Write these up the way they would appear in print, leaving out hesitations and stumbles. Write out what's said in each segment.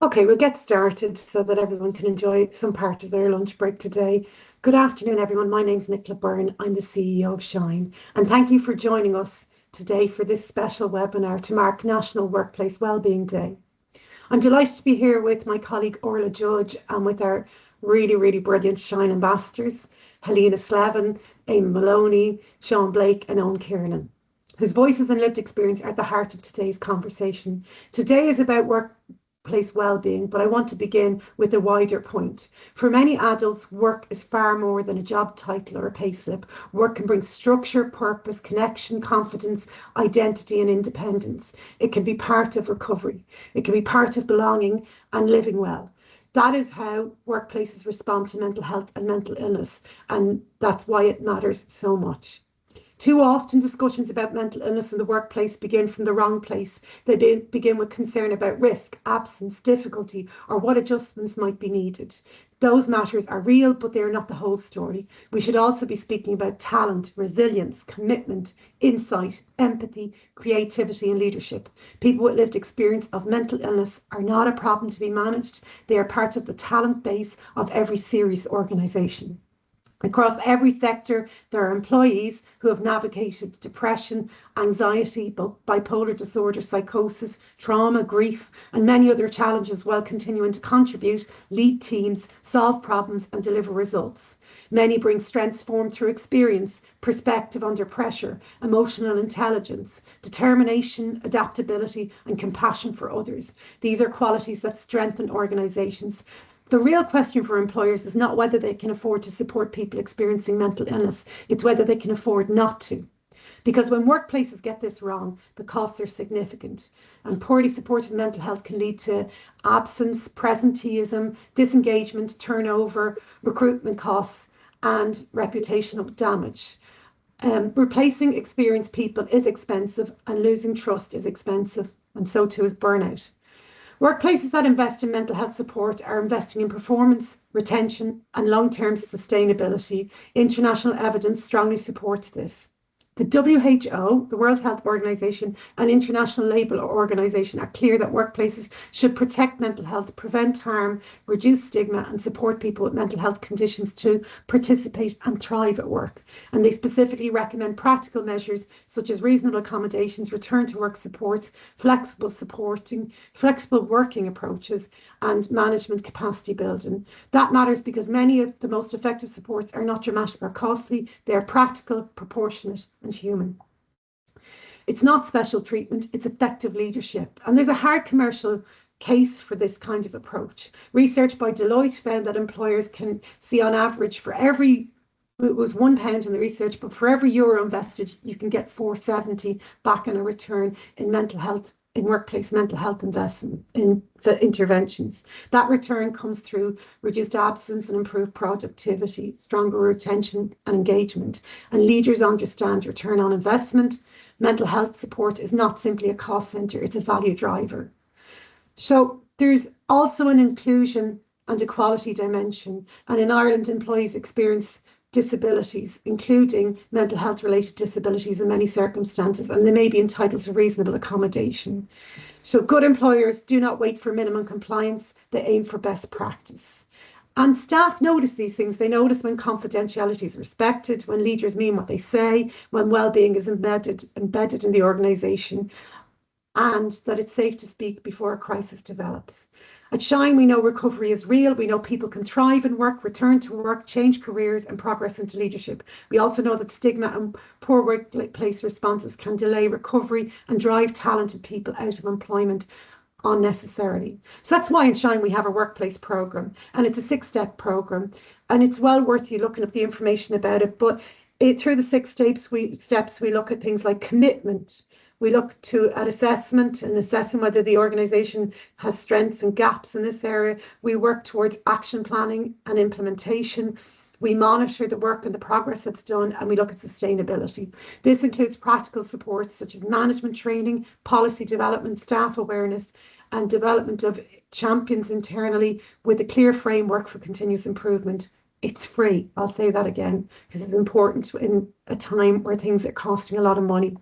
Okay, we'll get started so that everyone can enjoy some part of their lunch break today. Good afternoon, everyone. My name's Nicola Byrne. I'm the CEO of Shine, and thank you for joining us today for this special webinar to mark National Workplace Wellbeing Day. I'm delighted to be here with my colleague Orlagh Judge and with our really brilliant Shine Ambassadors, Helena Slevin, Eamonn Moloney, Blake and Eoin Kiernan, whose voices and lived experience are at the heart of today's conversation. Today is about workplace well-being, but I want to begin with a wider point. For many adults, work is far more than a job title or a payslip. Work can bring structure, purpose, connection, confidence, identity, and independence. It can be part of recovery. It can be part of belonging and living well. That is how workplaces respond to mental health and mental illness, and that's why it matters so much. Too often, discussions about mental illness in the workplace begin from the wrong place. They begin with concern about risk, absence, difficulty, or what adjustments might be needed. Those matters are real, but they are not the whole story. We should also be speaking about talent, resilience, commitment, insight, empathy, creativity, and leadership. People with lived experience of mental illness are not a problem to be managed. They are part of the talent base of every serious organisation. Across every sector, there are employees who have navigated depression, anxiety, bipolar disorder, psychosis, trauma, grief, and many other challenges while continuing to contribute, lead teams, solve problems, and deliver results. Many bring strengths formed through experience, perspective under pressure, emotional intelligence, determination, adaptability, and compassion for others. These are qualities that strengthen organisations. The real question for employers is not whether they can afford to support people experiencing mental illness, it's whether they can afford not to. Because when workplaces get this wrong, the costs are significant. And poorly supported mental health can lead to absence, presenteeism, disengagement, turnover, recruitment costs, and reputational damage. Replacing experienced people is expensive, and losing trust is expensive, and so too is burnout. Workplaces that invest in mental health support are investing in performance, retention, and long-term sustainability. International evidence strongly supports this. The WHO, the World Health Organization, and International Labour Organization are clear that workplaces should protect mental health, prevent harm, reduce stigma, and support people with mental health conditions to participate and thrive at work. And they specifically recommend practical measures such as reasonable accommodations, return to work supports, flexible working approaches, and management capacity building. That matters because many of the most effective supports are not dramatic or costly, they are practical, proportionate, and human. It's not special treatment, it's effective leadership. And there's a hard commercial case for this kind of approach. Research by Deloitte found that employers can see on average for every, it was £1 in the research, but for every euro invested, you can get 470 back in a return in mental health, in workplace mental health investment in the interventions. That return comes through reduced absence and improved productivity, stronger retention and engagement. And leaders understand return on investment. Mental health support is not simply a cost centre, it's a value driver. So there's also an inclusion and equality dimension. And in Ireland, employees experience disabilities, including mental health related disabilities in many circumstances, and they may be entitled to reasonable accommodation. So good employers do not wait for minimum compliance, they aim for best practice. And staff notice these things. They notice when confidentiality is respected, when leaders mean what they say, when well-being is embedded in the organisation, and that it's safe to speak before a crisis develops. At Shine, we know recovery is real. We know people can thrive in work, return to work, change careers, and progress into leadership. We also know that stigma and poor workplace responses can delay recovery and drive talented people out of employment unnecessarily. So that's why in Shine we have a workplace programme, and it's a 6-step programme, and it's well worth you looking up the information about it. But through the 6 steps, we look at things like commitment. We look at assessment and assessing whether the organisation has strengths and gaps in this area. We work towards action planning and implementation. We monitor the work and the progress that's done, and we look at sustainability. This includes practical supports such as management training, policy development, staff awareness, and development of champions internally with a clear framework for continuous improvement. It's free. I'll say that again because it's important in a time where things are costing a lot of money.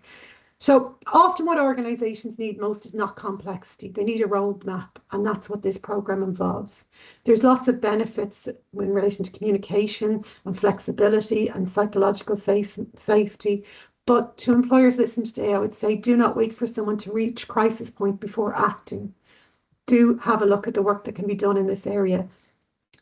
So often what organisations need most is not complexity. They need a roadmap, and that's what this programme involves. There's lots of benefits in relation to communication and flexibility and psychological safety. But to employers listening today, I would say do not wait for someone to reach crisis point before acting. Do have a look at the work that can be done in this area.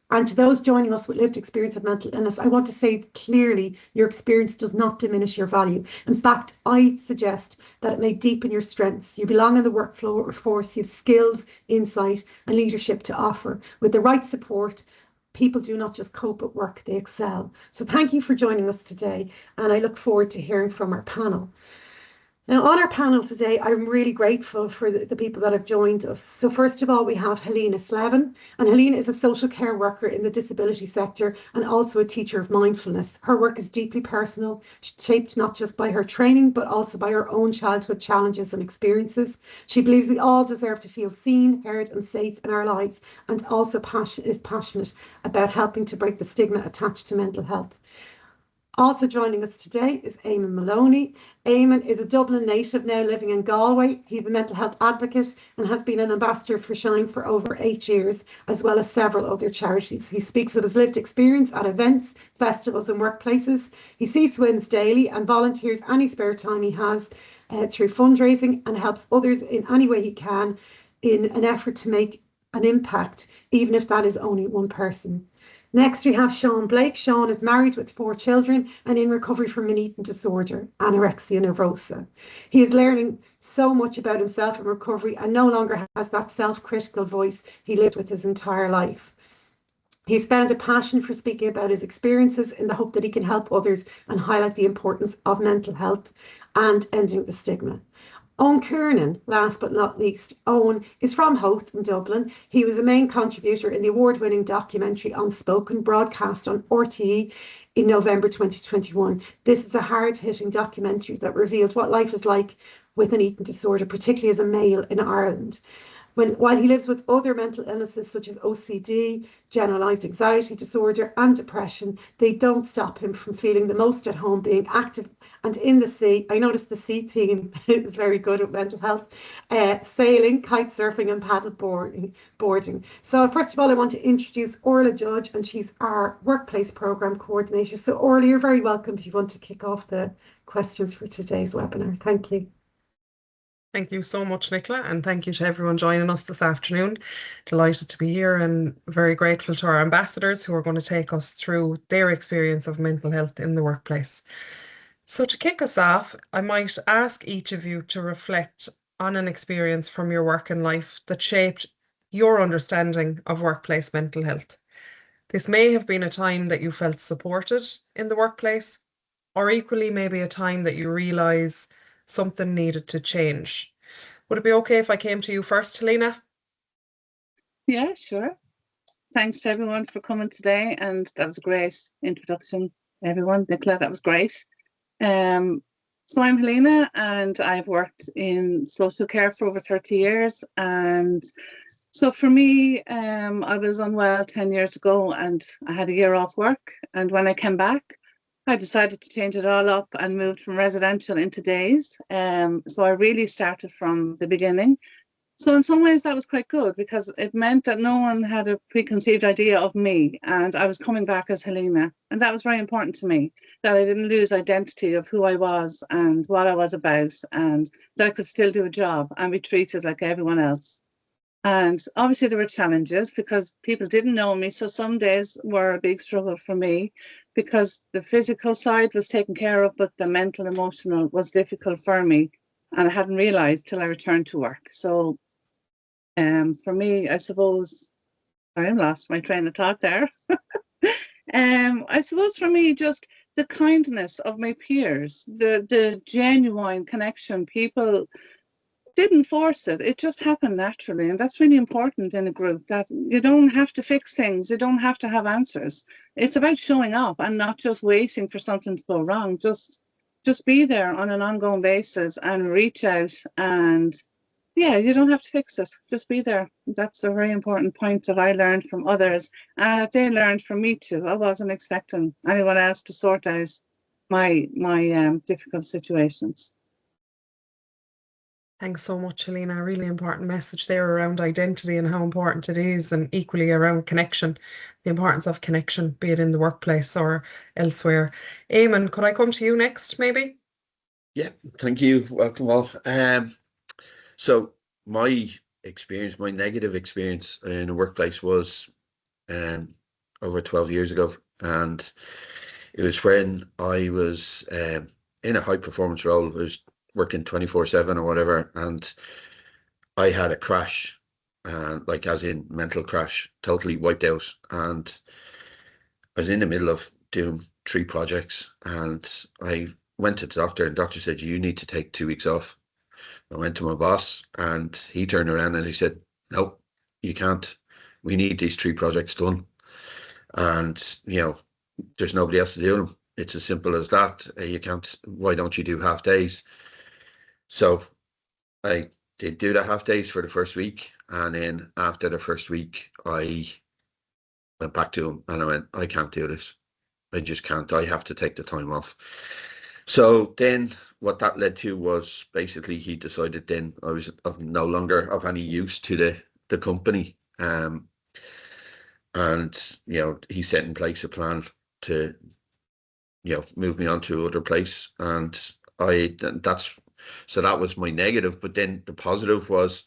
And to those joining us with lived experience of mental illness, I want to say clearly your experience does not diminish your value. In fact, I suggest that it may deepen your strengths. You belong in the workforce, you have skills, insight, and leadership to offer. With the right support, people do not just cope at work, they excel. So thank you for joining us today, and I look forward to hearing from our panel. Now, on our panel today, I'm really grateful for the people that have joined us. So first of all, we have Helena Slevin, and Helena is a social care worker in the disability sector and also a teacher of mindfulness. Her work is deeply personal, shaped not just by her training, but also by her own childhood challenges and experiences. She believes we all deserve to feel seen, heard and safe in our lives, and also is passionate about helping to break the stigma attached to mental health. Also joining us today is Eamonn Moloney. Eamonn is a Dublin native now living in Galway. He's a mental health advocate and has been an ambassador for Shine for over 8 years, as well as several other charities. He speaks of his lived experience at events, festivals and workplaces. He sees swims daily and volunteers any spare time he has through fundraising, and helps others in any way he can in an effort to make an impact, even if that is only one person. Next, we have Sean Blake. Sean is married with 4 children and in recovery from an eating disorder, anorexia nervosa. He is learning so much about himself in recovery and no longer has that self-critical voice he lived with his entire life. He's found a passion for speaking about his experiences in the hope that he can help others and highlight the importance of mental health and ending the stigma. Eoin Kiernan, last but not least. Eoin is from Howth in Dublin. He was a main contributor in the award-winning documentary Unspoken, broadcast on RTE in November 2021. This is a hard-hitting documentary that reveals what life is like with an eating disorder, particularly as a male in Ireland. While he lives with other mental illnesses such as OCD, generalised anxiety disorder and depression, they don't stop him from feeling the most at home, being active and in the sea. I noticed the sea theme is very good at mental health. Sailing, kite surfing and paddle boarding. So first of all, I want to introduce Orlagh Judge, and she's our Workplace Programme Coordinator. So Orlagh, you're very welcome if you want to kick off the questions for today's webinar. Thank you. Thank you so much, Nicola, and thank you to everyone joining us this afternoon. Delighted to be here and very grateful to our ambassadors who are going to take us through their experience of mental health in the workplace. So to kick us off, I might ask each of you to reflect on an experience from your work and life that shaped your understanding of workplace mental health. This may have been a time that you felt supported in the workplace, or equally maybe a time that you realise something needed to change. Would it be okay if I came to you first, Helena? Yeah, sure. Thanks to everyone for coming today, and that was a great introduction, everyone. Nicola, that was great. So I'm Helena, and I've worked in social care for over 30 years. And so for me, I was unwell 10 years ago, and I had a year off work. And when I came back, I decided to change it all up and moved from residential into days. So I really started from the beginning. So in some ways that was quite good, because it meant that no one had a preconceived idea of me, and I was coming back as Helena. And that was very important to me, that I didn't lose identity of who I was and what I was about, and that I could still do a job and be treated like everyone else. And obviously there were challenges because people didn't know me. So some days were a big struggle for me because the physical side was taken care of, but the mental, emotional was difficult for me. And I hadn't realised till I returned to work. So for me, I suppose, I lost my train of thought there. I suppose for me, just the kindness of my peers, the genuine connection, people didn't force it. It just happened naturally. And that's really important in a group, that you don't have to fix things. You don't have to have answers. It's about showing up and not just waiting for something to go wrong. Just be there on an ongoing basis and reach out. And yeah, you don't have to fix it. Just be there. That's a very important point that I learned from others. And they learned from me too. I wasn't expecting anyone else to sort out my difficult situations. Thanks so much, Helena. A really important message there around identity and how important it is, and equally around connection, the importance of connection, be it in the workplace or elsewhere. Eamon, could I come to you next, maybe? Yeah, thank you. Welcome all. So my experience, my negative experience in a workplace was over 12 years ago, and it was when I was in a high performance role. I was working 24/7 or whatever, and I had a crash, like as in mental crash, totally wiped out. And I was in the middle of doing 3 projects, and I went to the doctor, and the doctor said, you need to take 2 weeks off. I went to my boss, and he turned around and he said, nope, you can't. We need these 3 projects done. And, you know, there's nobody else to do them. It's as simple as that. You can't, why don't you do half days? So I did do the half days for the first week. And then after the first week, I went back to him and I went, I can't do this. I just can't. I have to take the time off. So then what that led to was basically he decided then I was no longer of any use to the company. And, you know, he set in place a plan to, you know, move me on to other place. And so that was my negative. But then the positive was,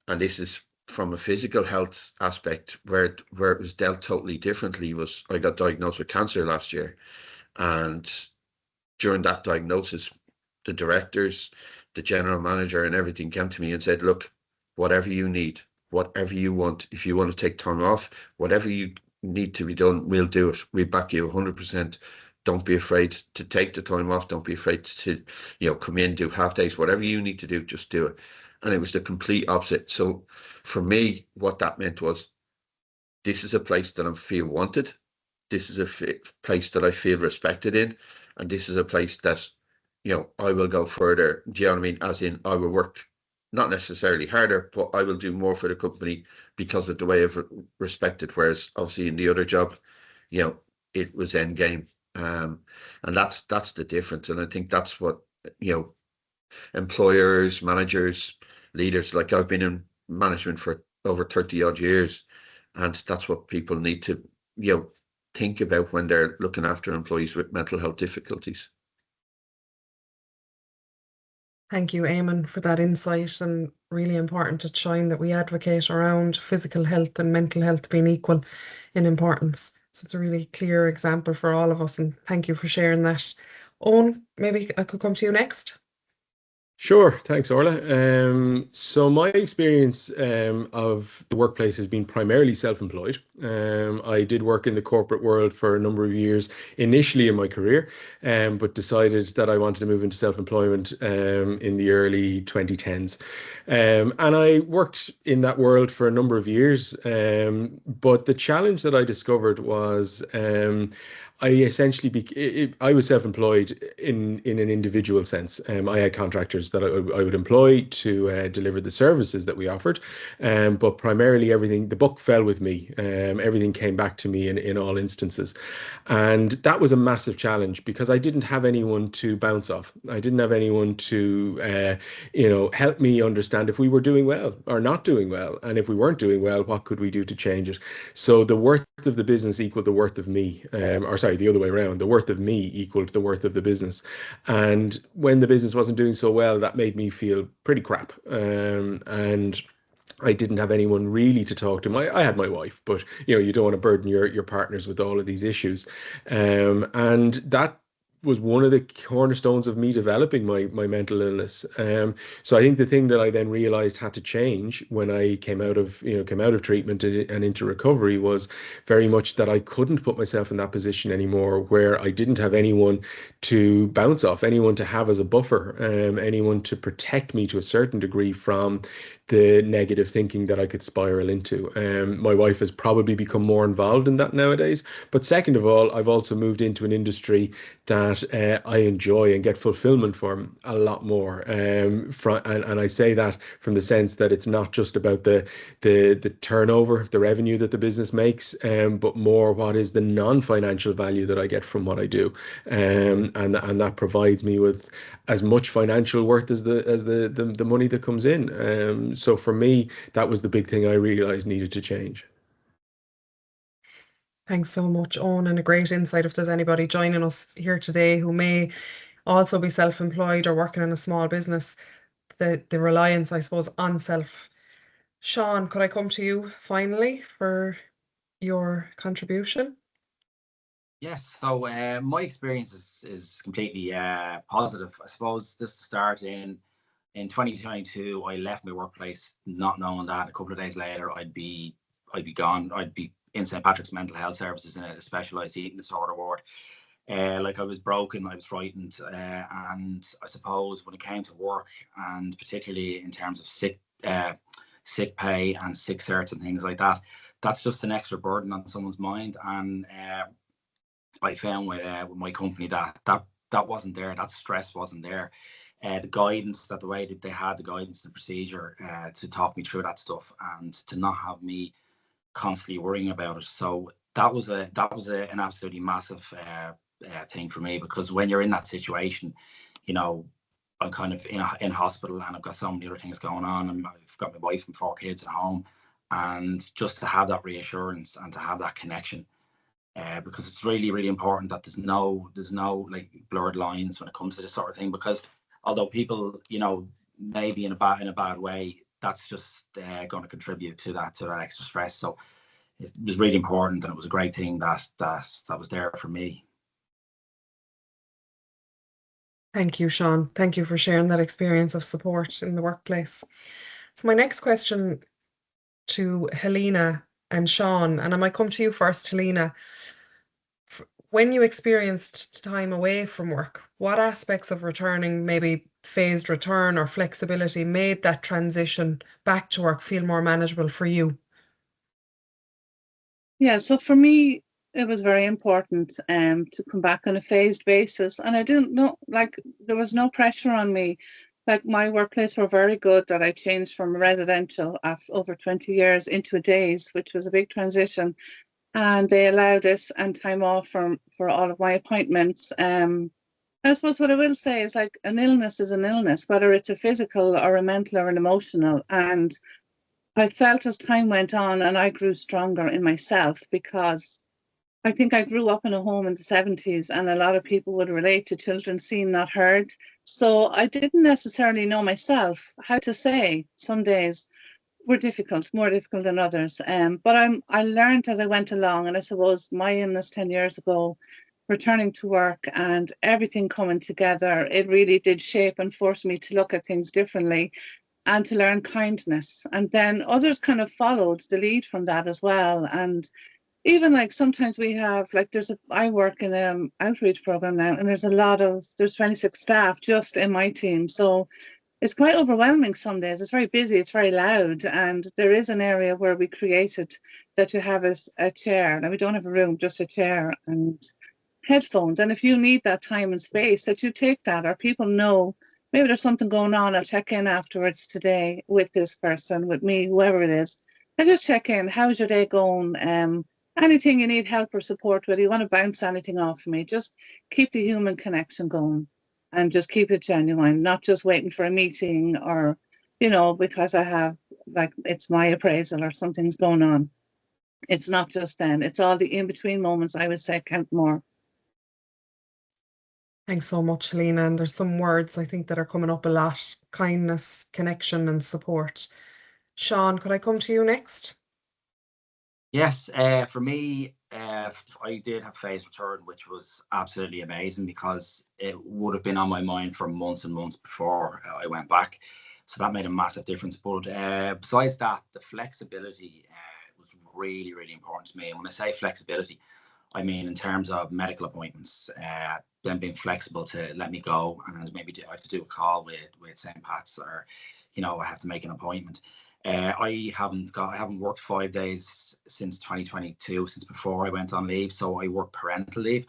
and this is from a physical health aspect, where it was dealt totally differently, was I got diagnosed with cancer last year. And during that diagnosis, the directors, the general manager and everything came to me and said, look, whatever you need, whatever you want, if you want to take time off, whatever you need to be done, we'll do it. We back you 100%. Don't be afraid to take the time off. Don't be afraid to, you know, come in, do half days, whatever you need to do, just do it. And it was the complete opposite. So for me, what that meant was, this is a place that I feel wanted. This is a place that I feel respected in. And this is a place that, you know, I will go further. Do you know what I mean? As in, I will work not necessarily harder, but I will do more for the company because of the way I've respected. Whereas obviously in the other job, you know, it was end game. And that's the difference. And I think that's what, you know, employers, managers, leaders, like I've been in management for over 30 odd years, and that's what people need to, you know, think about when they're looking after employees with mental health difficulties. Thank you, Eamon, for that insight, and really important at Shine that we advocate around physical health and mental health being equal in importance. So it's a really clear example for all of us, and thank you for sharing that. Owen, maybe I could come to you next. Sure, thanks, Orla. So my experience of the workplace has been primarily self-employed. I did work in the corporate world for a number of years initially in my career, but decided that I wanted to move into self-employment in the early 2010s. And I worked in that world for a number of years, but the challenge that I discovered was I essentially I was self-employed in an individual sense. I had contractors that I would employ to deliver the services that we offered, but primarily the buck fell with me. Everything came back to me in all instances, and that was a massive challenge because I didn't have anyone to bounce off. I didn't have anyone to help me understand if we were doing well or not doing well, and if we weren't doing well, what could we do to change it. So the worth of the business equaled the worth of me, the other way around. The worth of me equaled the worth of the business. And when the business wasn't doing so well, that made me feel pretty crap. And I didn't have anyone really to talk to. I had my wife, but you don't want to burden your partners with all of these issues. And that was one of the cornerstones of me developing my mental illness. So I think the thing that I then realized had to change when I came out of treatment and into recovery was very much that I couldn't put myself in that position anymore where I didn't have anyone to bounce off, anyone to have as a buffer, anyone to protect me to a certain degree from the negative thinking that I could spiral into. My wife has probably become more involved in that nowadays. But second of all, I've also moved into an industry that I enjoy and get fulfillment from a lot more. And I say that from the sense that it's not just about the turnover, the revenue that the business makes, but more what is the non-financial value that I get from what I do. And that provides me with as much financial worth as the money that comes in. So for me, that was the big thing I realized needed to change. Thanks so much, Eoin, and a great insight if there's anybody joining us here today who may also be self-employed or working in a small business, the reliance, I suppose, on self. Sean, could I come to you finally for your contribution? Yes, so my experience is completely positive. I suppose just to start in 2022, I left my workplace not knowing that a couple of days later I'd be gone. I'd be in St. Patrick's Mental Health Services in a specialised eating disorder ward. Like I was broken, I was frightened, and I suppose when it came to work, and particularly in terms of sick pay and sick certs and things like that, that's just an extra burden on someone's mind. And I found with my company that wasn't there, that stress wasn't there. The guidance, the way that they had the guidance and procedure to talk me through that stuff, and to not have me constantly worrying about it. So that was an absolutely massive thing for me, because when you're in that situation, you know, I'm kind of in hospital and I've got so many other things going on, and I've got my wife and 4 kids at home, and just to have that reassurance and to have that connection, because it's really, really important that there's no like blurred lines when it comes to this sort of thing, because although people, you know, maybe in a bad way, that's just going to contribute to that extra stress. So it was really important, and it was a great thing that was there for me. Thank you, Sean. Thank you for sharing that experience of support in the workplace. So my next question to Helena and Sean, and I might come to you first, Helena. When you experienced time away from work, what aspects of returning, maybe phased return or flexibility, made that transition back to work feel more manageable for you? Yeah, so for me, it was very important to come back on a phased basis. And I didn't know, like, there was no pressure on me. Like, my workplace were very good that I changed from residential after over 20 years into a days, which was a big transition. And they allowed us and time off for all of my appointments. I suppose what I will say is, like, an illness is an illness, whether it's a physical or a mental or an emotional. And I felt as time went on and I grew stronger in myself, because I think I grew up in a home in the 70s, and a lot of people would relate to children seen, not heard. So I didn't necessarily know myself how to say some days were difficult, more difficult than others. But I learned as I went along, and I suppose my illness 10 years ago, returning to work and everything coming together, it really did shape and force me to look at things differently and to learn kindness. And then others kind of followed the lead from that as well. And even like sometimes we have, like, I work in an outreach program now, and there's 26 staff just in my team. So it's quite overwhelming some days. It's very busy, it's very loud, and there is an area where we created that you have a chair. Now, we don't have a room, just a chair and headphones. And if you need that time and space, that you take that, or people know maybe there's something going on, I'll check in afterwards today with this person, with me, whoever it is. I just check in. How's your day going? Anything you need help or support with, you want to bounce anything off me, just keep the human connection going and just keep it genuine, not just waiting for a meeting or, you know, because I have, like, it's my appraisal or something's going on. It's not just then, it's all the in-between moments, I would say, count more. Thanks so much, Helena. And there's some words I think that are coming up a lot: kindness, connection, and support. Sean, could I come to you next? Yes, for me, I did have phased return, which was absolutely amazing, because it would have been on my mind for months and months before I went back. So that made a massive difference. But besides that, the flexibility was really, really important to me. And when I say flexibility, I mean, in terms of medical appointments, them being flexible to let me go, and maybe I have to do a call with St. Pat's, or I have to make an appointment. I haven't worked 5 days since 2022, since before I went on leave. So I work parental leave.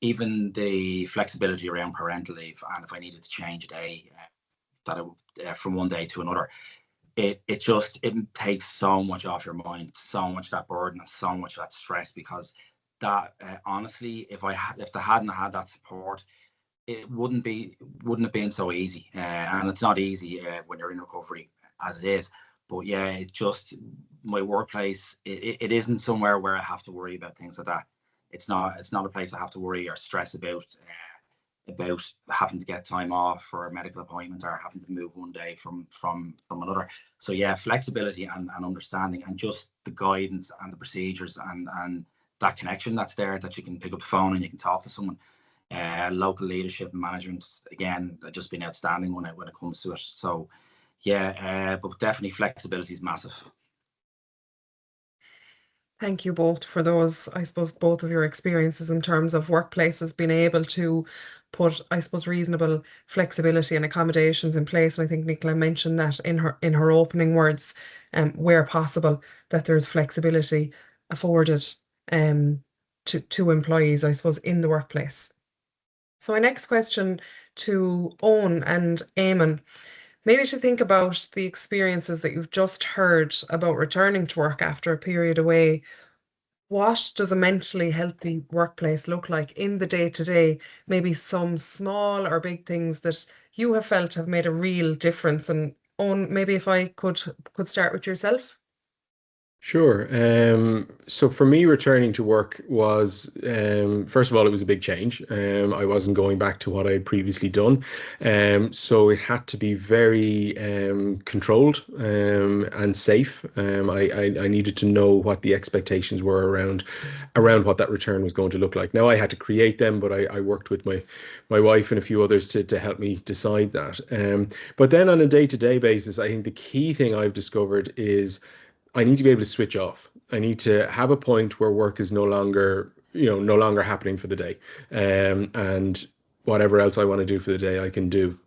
Even the flexibility around parental leave, and if I needed to change a day, from one day to another, it takes so much off your mind, so much that burden, and so much that stress, because that honestly, if they hadn't had that support, it wouldn't have been so easy. And it's not easy when you're in recovery as it is. But yeah, it just, my workplace, it isn't somewhere where I have to worry about things like that. It's not a place I have to worry or stress about having to get time off for a medical appointment, or having to move one day from another. So yeah, flexibility and understanding, and just the guidance and the procedures, and that connection that's there, that you can pick up the phone and you can talk to someone. Local leadership and management, again, just been outstanding when it comes to it. So yeah, but definitely flexibility is massive. Thank you both for those, I suppose, both of your experiences in terms of workplaces being able to put, I suppose, reasonable flexibility and accommodations in place. And I think Nicola mentioned that in her opening words, where possible, that there's flexibility afforded to employees, I suppose, in the workplace. So my next question to Eoin and Eamonn, maybe to think about the experiences that you've just heard about returning to work after a period away. What does a mentally healthy workplace look like in the day-to-day? Maybe some small or big things that you have felt have made a real difference. And Eoin, maybe if I could start with yourself. Sure. So for me, returning to work was, first of all, it was a big change. I wasn't going back to what I had previously done. So it had to be very controlled and safe. I needed to know what the expectations were around what that return was going to look like. Now I had to create them, but I worked with my wife and a few others to help me decide that. But then on a day-to-day basis, I think the key thing I've discovered is I need to be able to switch off. I need to have a point where work is no longer happening for the day. And whatever else I want to do for the day, I can do.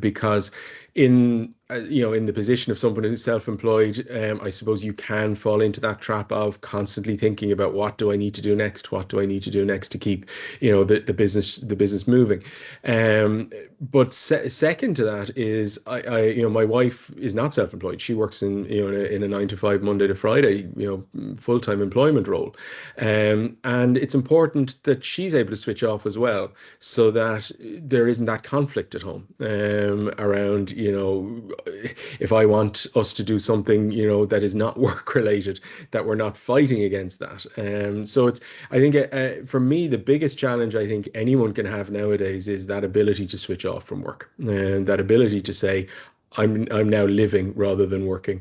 Because in the position of someone who's self-employed, I suppose you can fall into that trap of constantly thinking about what do I need to do next? What do I need to do next to keep, the business moving? But second to that is my wife is not self-employed. She works in a 9 to 5 Monday to Friday, full-time employment role. And it's important that she's able to switch off as well, so that there isn't that conflict at home around, if I want us to do something, that is not work related, that we're not fighting against that. So I think for me, the biggest challenge I think anyone can have nowadays is that ability to switch off from work, and that ability to say, I'm now living rather than working.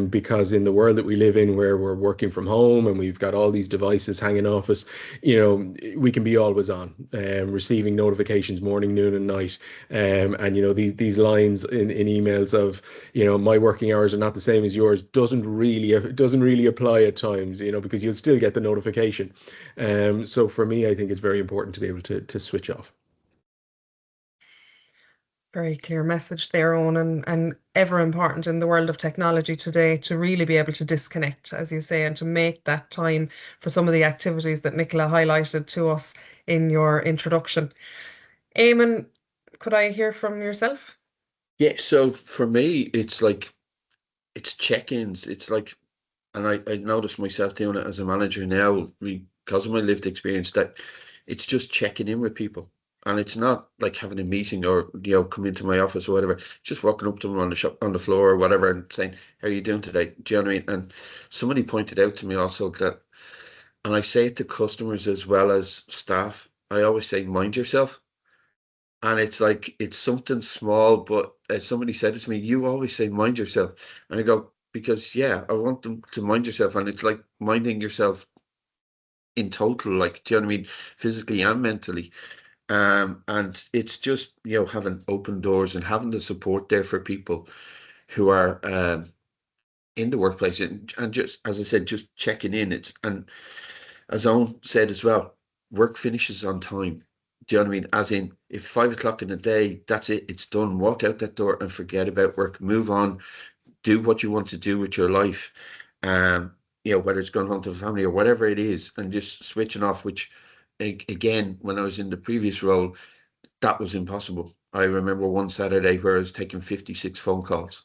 Because in the world that we live in, where we're working from home and we've got all these devices hanging off us, we can be always on, receiving notifications morning, noon and night. And these lines in emails of, my working hours are not the same as yours doesn't really apply at times, because you'll still get the notification. So for me, I think it's very important to be able to switch off. Very clear message there, Eoin, and ever important in the world of technology today to really be able to disconnect, as you say, and to make that time for some of the activities that Nicola highlighted to us in your introduction. Eamonn, could I hear from yourself? Yeah, so for me, it's check-ins. It's like, and I noticed myself doing it as a manager now because of my lived experience, that it's just checking in with people. And it's not like having a meeting or, come into my office or whatever, just walking up to them on the floor or whatever and saying, how are you doing today? Do you know what I mean? And somebody pointed out to me also that, and I say it to customers as well as staff, I always say, mind yourself. And it's like, it's something small, but as somebody said it to me, you always say, mind yourself. And I go, because yeah, I want them to mind yourself. And it's like minding yourself in total, like, do you know what I mean? Physically and mentally. And it's just, having open doors and having the support there for people who are in the workplace, and just, as I said, just checking in. as Owen said as well, work finishes on time. Do you know what I mean? As in, if 5 o'clock in the day, that's it, it's done. Walk out that door and forget about work. Move on. Do what you want to do with your life. Whether it's going home to family or whatever it is, and just switching off, which again, when I was in the previous role, that was impossible. I remember one Saturday where I was taking 56 phone calls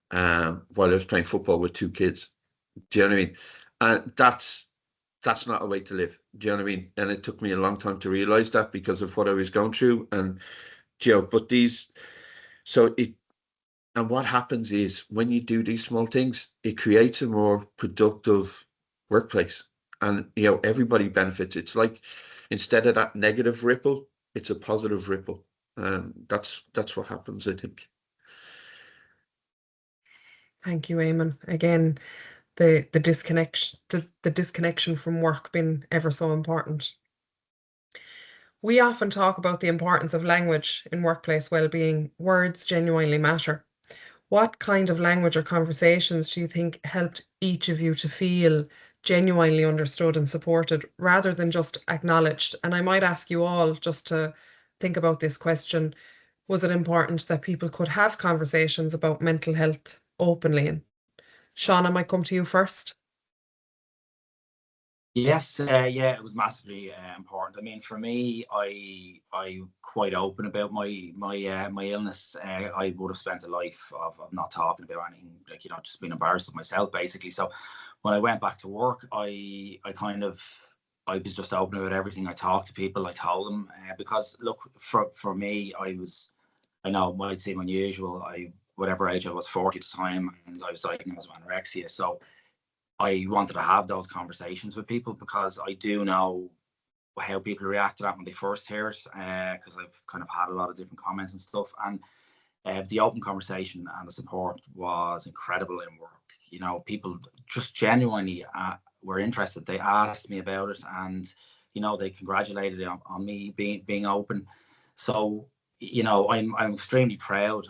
while I was playing football with 2 kids. Do you know what I mean? And that's not a way to live. Do you know what I mean? And it took me a long time to realize that because of what I was going through. And and what happens is when you do these small things, it creates a more productive workplace, and everybody benefits. It's like, instead of that negative ripple, it's a positive ripple. That's what happens, I think. Thank you, Eamon. Again, the disconnection from work being ever so important. We often talk about the importance of language in workplace well-being. Words genuinely matter. What kind of language or conversations do you think helped each of you to feel genuinely understood and supported rather than just acknowledged? And I might ask you all just to think about this question. Was it important that people could have conversations about mental health openly? And Sean, I might come to you first. Yes, it was massively important. I mean, for me, I'm quite open about my illness. I would have spent a life of not talking about anything, like, just being embarrassed of myself, basically. So when I went back to work, I was just open about everything. I talked to people, I told them, because look, for me, I know it might seem unusual. Whatever age I was, 40 at the time, and I was diagnosed with anorexia. So I wanted to have those conversations with people because I do know how people react to that when they first hear it, because I've kind of had a lot of different comments and stuff. And the open conversation and the support was incredible in work. People just genuinely were interested. They asked me about it, and they congratulated on me being open. So I'm extremely proud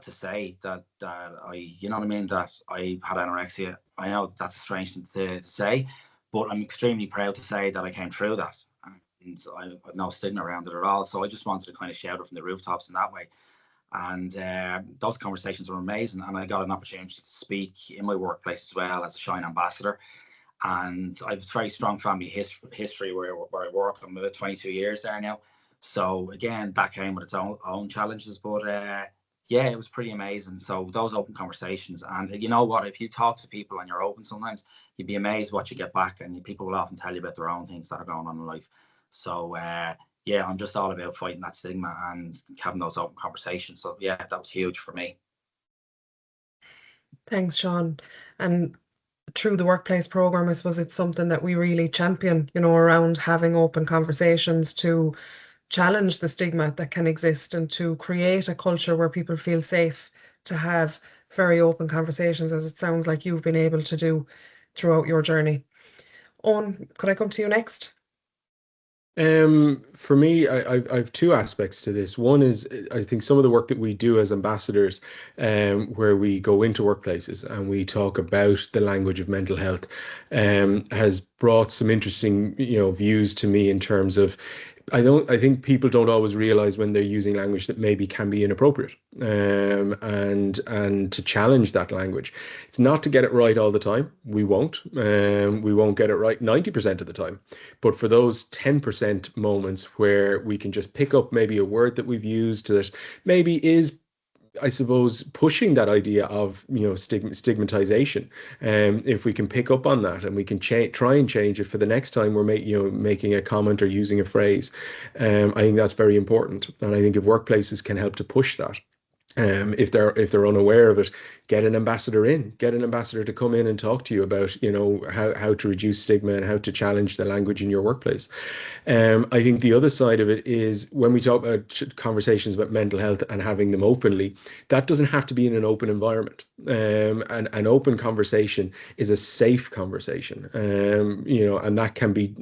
to say that I, that I had anorexia. I know that's a strange thing to say, but I'm extremely proud to say that I came through that, and I have no stigma around it at all. So I just wanted to kind of shout it from the rooftops in that way. And those conversations were amazing, and I got an opportunity to speak in my workplace as well as a Shine Ambassador. And I have a very strong family history where I work. I'm about 22 years there now. So again, that came with its own challenges, but it was pretty amazing. So those open conversations, and you know what, if you talk to people and you're open, sometimes you'd be amazed what you get back, and people will often tell you about their own things that are going on in life. So I'm just all about fighting that stigma and having those open conversations. So that was huge for me. Thanks, Sean. And through the workplace program, I suppose it's something that we really champion, around having open conversations to challenge the stigma that can exist and to create a culture where people feel safe to have very open conversations, as it sounds like you've been able to do throughout your journey. Owen, could I come to you next? For me, I have 2 aspects to this. One is, I think some of the work that we do as ambassadors, where we go into workplaces and we talk about the language of mental health, has brought some interesting, views to me in terms of, I think people don't always realize when they're using language that maybe can be inappropriate, and to challenge that language. It's not to get it right all the time. We won't get it right 90% of the time, but for those 10% moments where we can just pick up maybe a word that we've used that maybe is, I suppose, pushing that idea of stigmatization. If we can pick up on that and we can try and change it for the next time we're making a comment or using a phrase, I think that's very important. And I think if workplaces can help to push that, if they're unaware of it, get an ambassador to come in and talk to you about how to reduce stigma and how to challenge the language in your workplace. I think the other side of it is when we talk about conversations about mental health and having them openly, that doesn't have to be in an open environment. And an open conversation is a safe conversation, and that can be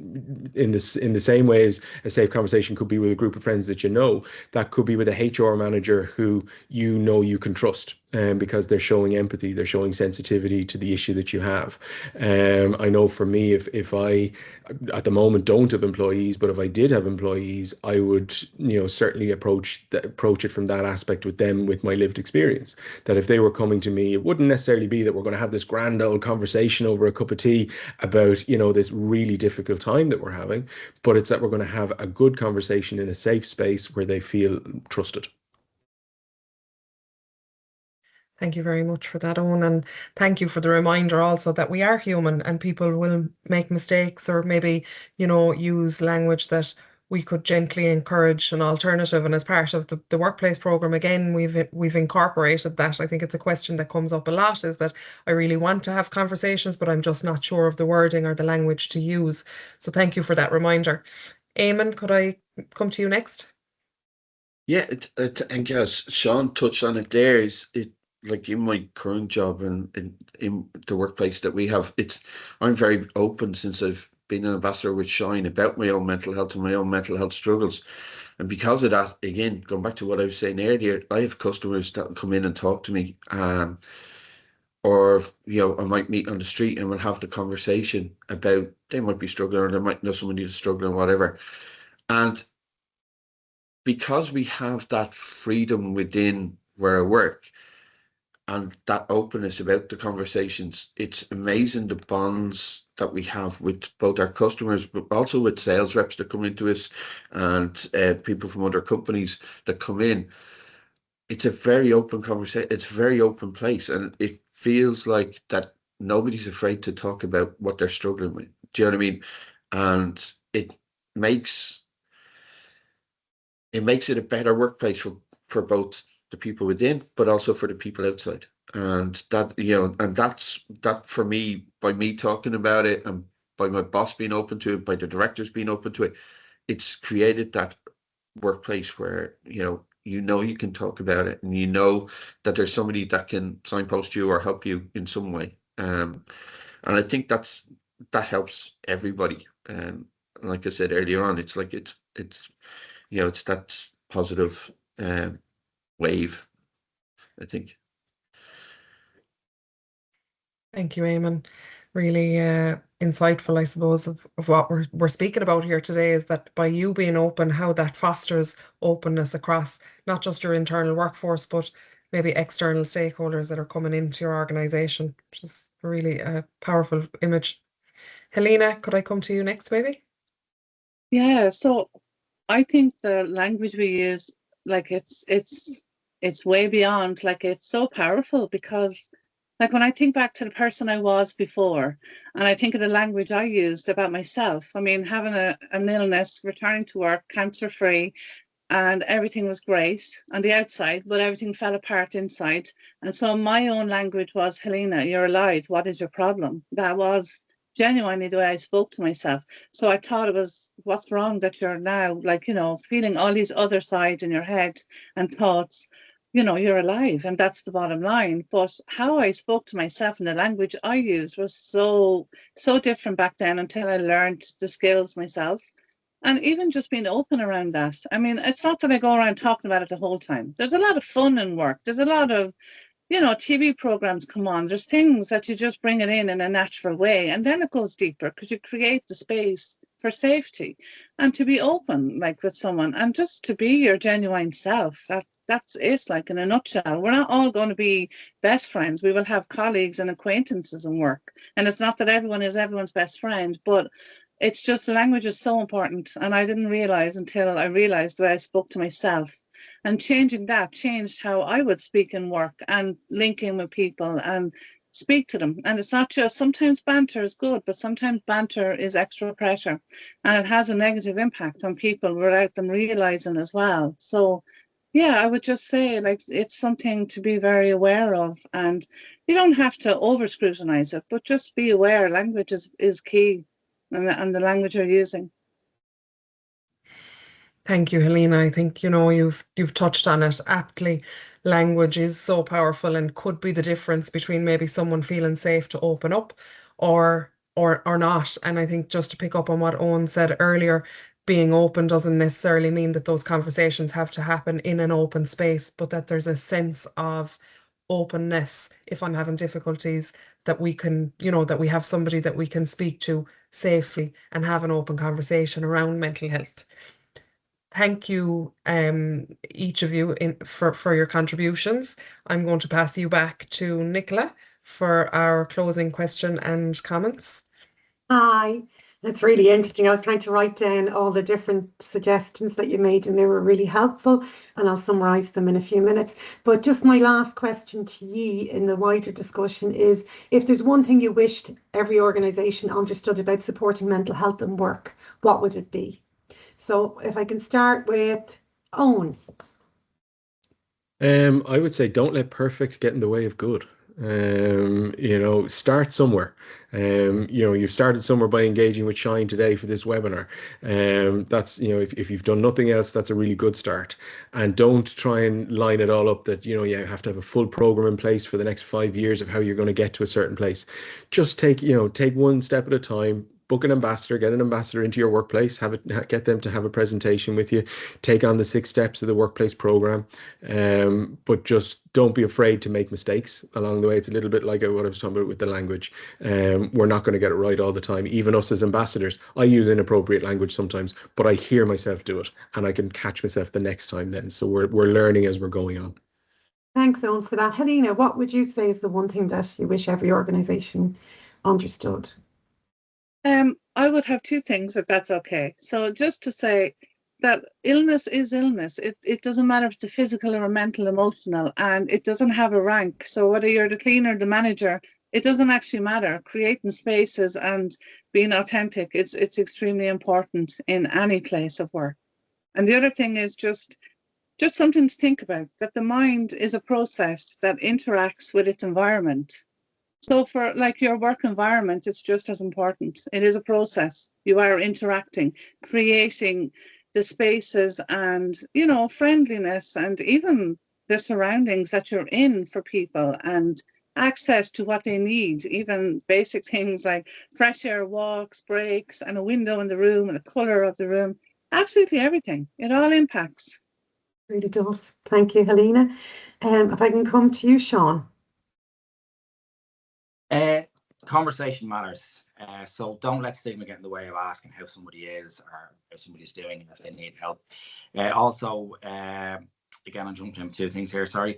in the same way as a safe conversation could be with a group of friends that that could be with a HR manager who you know you can trust, because they're showing empathy, they're showing sensitivity to the issue that you have. I know for me, if I at the moment don't have employees, but if I did have employees, I would, certainly approach it from that aspect with them, with my lived experience. That if they were coming to me, it wouldn't necessarily be that we're going to have this grand old conversation over a cup of tea about, this really difficult time that we're having, but it's that we're going to have a good conversation in a safe space where they feel trusted. Thank you very much for that, Eoin, and thank you for the reminder also that we are human and people will make mistakes, or maybe, use language that we could gently encourage an alternative. And as part of the workplace program, again, we've incorporated that. I think it's a question that comes up a lot, is that I really want to have conversations, but I'm just not sure of the wording or the language to use. So thank you for that reminder. Eamon, could I come to you next? Yeah, and as Sean touched on it there, like in my current job and in the workplace that we have, I'm very open since I've been an ambassador with Shine about my own mental health and my own mental health struggles. And because of that, again, going back to what I was saying earlier, I have customers that come in and talk to me, or I might meet on the street and we'll have the conversation about, they might be struggling, or they might know somebody who's struggling, whatever. And because we have that freedom within where I work, and that openness about the conversations, it's amazing the bonds that we have with both our customers, but also with sales reps that come into us, and people from other companies that come in. It's a very open conversation. It's a very open place, and it feels like that nobody's afraid to talk about what they're struggling with. Do you know what I mean? And it makes it a better workplace for both the people within, but also for the people outside. And that, and that's that for me, by me talking about it, and by my boss being open to it, by the directors being open to it, it's created that workplace where, you can talk about it, and that there's somebody that can signpost you or help you in some way. And I think that helps everybody. Like I said earlier on, it's like it's that positive wave, I think. Thank you, Eamon. Really insightful, I suppose, of what we're speaking about here today, is that by you being open, how that fosters openness across not just your internal workforce, but maybe external stakeholders that are coming into your organization, which is really a powerful image. Helena, could I come to you next, maybe? Yeah, so I think the language we use, like it's way beyond, like it's so powerful, because like when I think back to the person I was before, and I think of the language I used about myself, I mean, having an illness, returning to work, cancer-free, and everything was great on the outside, but everything fell apart inside. And so my own language was, Helena, you're alive. What is your problem? That was genuinely the way I spoke to myself. So I thought it was, what's wrong that you're now, like, feeling all these other sides in your head and thoughts, you're alive, and that's the bottom line. But how I spoke to myself and the language I used was so different back then, until I learned the skills myself. And even just being open around that. I mean, it's not that I go around talking about it the whole time. There's a lot of fun in work. There's a lot of, TV programs come on. There's things that you just bring it in a natural way. And then it goes deeper, because you create the space for safety and to be open, like with someone, and just to be your genuine self. That's it, like in a nutshell. We're not all going to be best friends. We will have colleagues and acquaintances in work. And it's not that everyone is everyone's best friend, but it's just the language is so important. And I didn't realize until I realized the way I spoke to myself. And changing that changed how I would speak in work and link in with people and speak to them. And it's not just, sometimes banter is good, but sometimes banter is extra pressure, and it has a negative impact on people without them realizing as well. So yeah, I would just say, like, it's something to be very aware of, and you don't have to over scrutinize it, but just be aware. Language is key, and the language you're using. Thank you, Helena. I think, you've touched on it aptly. Language is so powerful and could be the difference between maybe someone feeling safe to open up or not. And I think, just to pick up on what Eoin said earlier, being open doesn't necessarily mean that those conversations have to happen in an open space, but that there's a sense of openness if I'm having difficulties, that we can, that we have somebody that we can speak to safely and have an open conversation around mental health. Thank you, each of you, for your contributions. I'm going to pass you back to Nicola for our closing question and comments. Hi, that's really interesting. I was trying to write down all the different suggestions that you made, and they were really helpful, and I'll summarize them in a few minutes. But just my last question to you in the wider discussion is, if there's one thing you wished every organisation understood about supporting mental health and work, what would it be? So if I can start with Eoin. I would say don't let perfect get in the way of good. Start somewhere. You've started somewhere by engaging with Shine today for this webinar. That's, if you've done nothing else, that's a really good start. And don't try and line it all up that, you have to have a full program in place for the next 5 years of how you're going to get to a certain place. Just take one step at a time. Book an ambassador, get an ambassador into your workplace, get them to have a presentation with you, take on the 6 steps of the workplace program. But just don't be afraid to make mistakes along the way. It's a little bit like what I was talking about with the language. We're not going to get it right all the time. Even us as ambassadors, I use inappropriate language sometimes, but I hear myself do it and I can catch myself the next time then. So we're learning as we're going on. Thanks, Eoin, for that. Helena, what would you say is the one thing that you wish every organisation understood? I would have 2 things, if that's okay. So just to say that illness is illness. It doesn't matter if it's a physical or a mental, emotional, and it doesn't have a rank. So whether you're the cleaner, the manager, it doesn't actually matter. Creating spaces and being authentic, it's extremely important in any place of work. And the other thing is just something to think about, that the mind is a process that interacts with its environment. So for like your work environment, it's just as important. It is a process. You are interacting, creating the spaces and, friendliness and even the surroundings that you're in for people and access to what they need, even basic things like fresh air walks, breaks, and a window in the room and the colour of the room. Absolutely everything. It all impacts. Really does. Thank you, Helena. If I can come to you, Sean. Conversation matters. So don't let stigma get in the way of asking how somebody is or how somebody's doing if they need help. Also, again, I'm jumping into 2 things here. Sorry.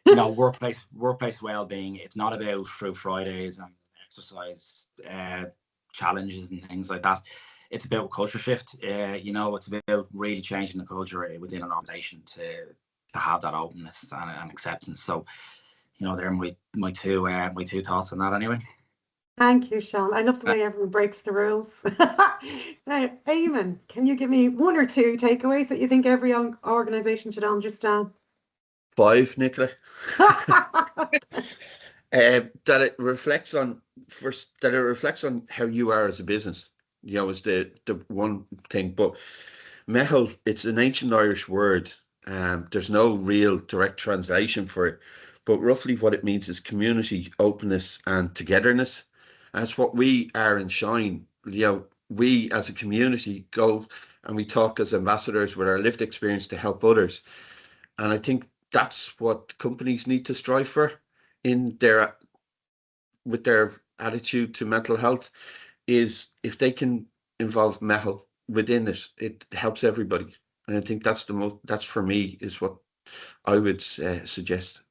Workplace wellbeing. It's not about Fruit Fridays and exercise challenges and things like that. It's about culture shift. It's about really changing the culture within an organisation to have that openness and acceptance. So, they're my two thoughts on that anyway. Thank you, Sean. I love the way everyone breaks the rules. Now, Eamonn, can you give me 1 or 2 takeaways that you think every organisation should understand? 5, Nicola. That it reflects on how you are as a business. Is the one thing. But mehel, it's an ancient Irish word. There's no real direct translation for it, but roughly what it means is community, openness, and togetherness. That's what we are in Shine. We as a community go and we talk as ambassadors with our lived experience to help others. And I think that's what companies need to strive for with their attitude to mental health, is if they can involve mehel within it, it helps everybody. And I think that's for me is what I would suggest.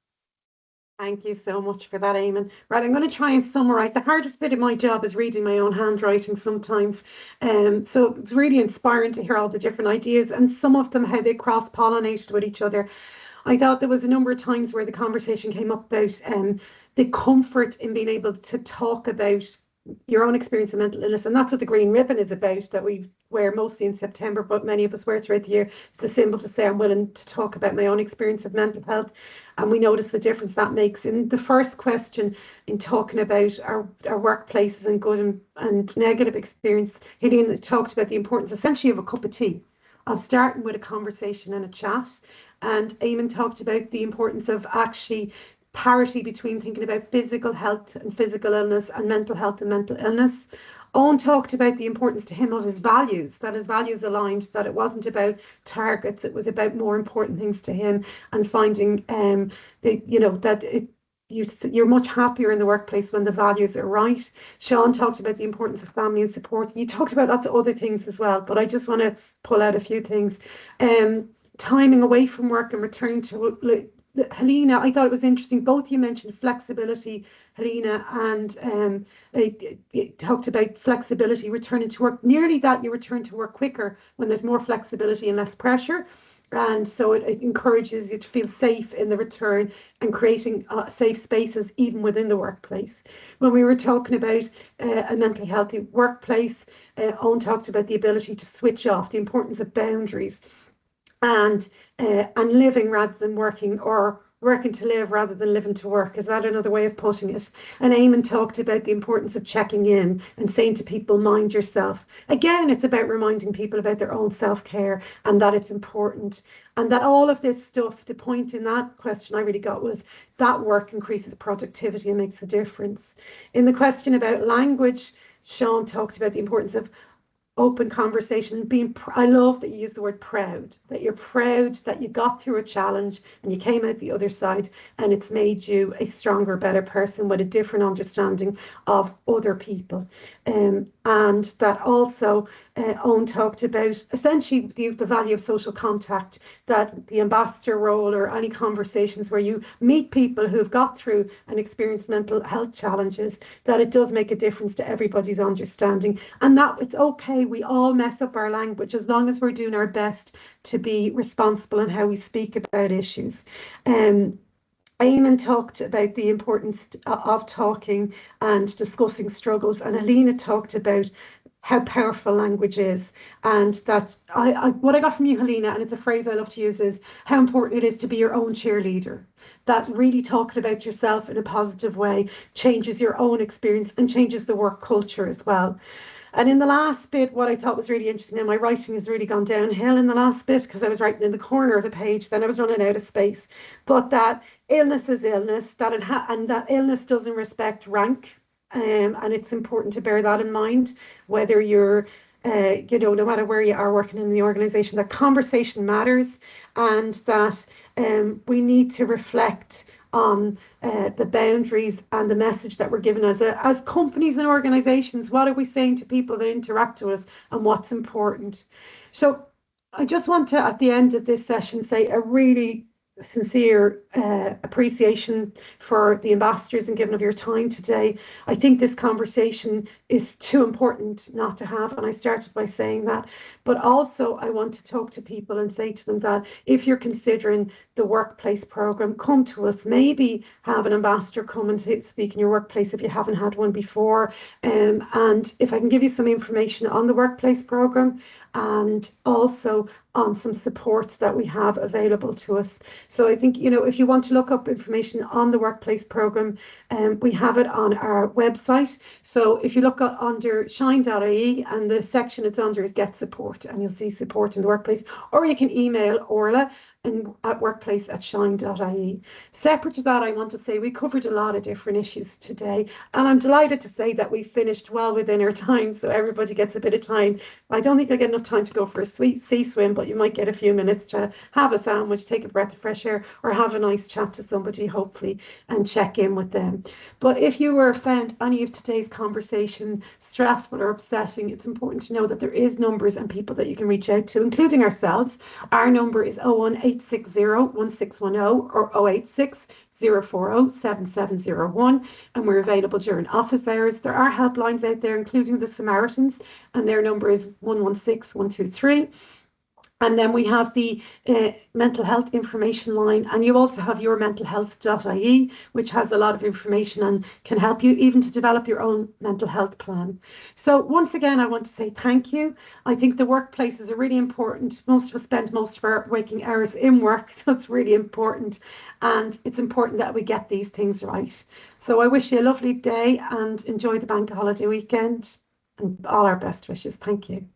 Thank you so much for that, Eamonn. Right, I'm going to try and summarise. The hardest bit of my job is reading my own handwriting sometimes. So it's really inspiring to hear all the different ideas and some of them how they cross-pollinated with each other. I thought there was a number of times where the conversation came up about the comfort in being able to talk about your own experience of mental illness, and that's what the green ribbon is about, that we wear mostly in September, but many of us wear throughout the year. It's a symbol to say I'm willing to talk about my own experience of mental health, and we notice the difference that makes. In the first question, in talking about our workplaces and good and negative experience, Helena talked about the importance essentially of a cup of tea, of starting with a conversation and a chat, and Eamonn talked about the importance of actually parity between thinking about physical health and physical illness and mental health and mental illness. Eoin talked about the importance to him of his values, that his values aligned, that it wasn't about targets, it was about more important things to him, and finding you're much happier in the workplace when the values are right. Sean talked about the importance of family and support. You talked about lots of other things as well, but I just want to pull out a few things. Timing away from work and returning to Helena, I thought it was interesting. Both you mentioned flexibility, Helena, and you talked about flexibility, returning to work. Nearly that you return to work quicker when there's more flexibility and less pressure. And so it encourages you to feel safe in the return and creating safe spaces even within the workplace. When we were talking about a mentally healthy workplace, Eoin talked about the ability to switch off, the importance of boundaries, and living rather than working, or working to live rather than living to work. Is that another way of putting it? And Eamonn talked about the importance of checking in and saying to people, mind yourself. Again, it's about reminding people about their own self-care and that it's important. And that all of this stuff, the point in that question I really got was that work increases productivity and makes a difference. In the question about language, Sean talked about the importance of open conversation, I love that you use the word proud, that you're proud that you got through a challenge and you came out the other side, and it's made you a stronger, better person with a different understanding of other people. And that also Eoin talked about essentially the value of social contact, that the ambassador role or any conversations where you meet people who've got through and experienced mental health challenges, that it does make a difference to everybody's understanding, and that it's okay, we all mess up our language as long as we're doing our best to be responsible in how we speak about issues. Eamonn talked about the importance of talking and discussing struggles, and Helena talked about how powerful language is, and that what I got from you, Helena, and it's a phrase I love to use, is how important it is to be your own cheerleader. That really talking about yourself in a positive way changes your own experience and changes the work culture as well. And in the last bit, what I thought was really interesting, and my writing has really gone downhill in the last bit because I was writing in the corner of the page, then I was running out of space, but that illness is illness, and that illness doesn't respect rank. And it's important to bear that in mind, whether you're, no matter where you are working in the organisation, that conversation matters, and that we need to reflect on the boundaries and the message that we're given as companies and organisations. What are we saying to people that interact with us, and what's important? So I just want to, at the end of this session, say a really sincere appreciation for the ambassadors and giving of your time today. I think this conversation is too important not to have, and I started by saying that. But also I want to talk to people and say to them that if you're considering the workplace programme, come to us. Maybe have an ambassador come and speak in your workplace if you haven't had one before. And if I can give you some information on the workplace programme, and also on some supports that we have available to us. So I think, if you want to look up information on the workplace programme, we have it on our website. So if you look under shine.ie, and the section it's under is Get Support, and you'll see support in the workplace, or you can email Orlagh at workplace@shine.ie. Separate to that, I want to say we covered a lot of different issues today, and I'm delighted to say that we finished well within our time, so everybody gets a bit of time. I don't think I get enough time to go for a sweet sea swim, but you might get a few minutes to have a sandwich, take a breath of fresh air, or have a nice chat to somebody, hopefully, and check in with them. But if you found any of today's conversation stressful or upsetting, it's important to know that there is numbers and people that you can reach out to, including ourselves. Our number is 01860 1610 or 086 040 7701, and we're available during office hours. There are helplines out there, including the Samaritans, and their number is 116 123. And then we have the mental health information line, and you also have yourmentalhealth.ie, which has a lot of information and can help you even to develop your own mental health plan. So once again, I want to say thank you. I think the workplace is really important. Most of us spend most of our waking hours in work, so it's really important. And it's important that we get these things right. So I wish you a lovely day and enjoy the bank holiday weekend, and all our best wishes. Thank you.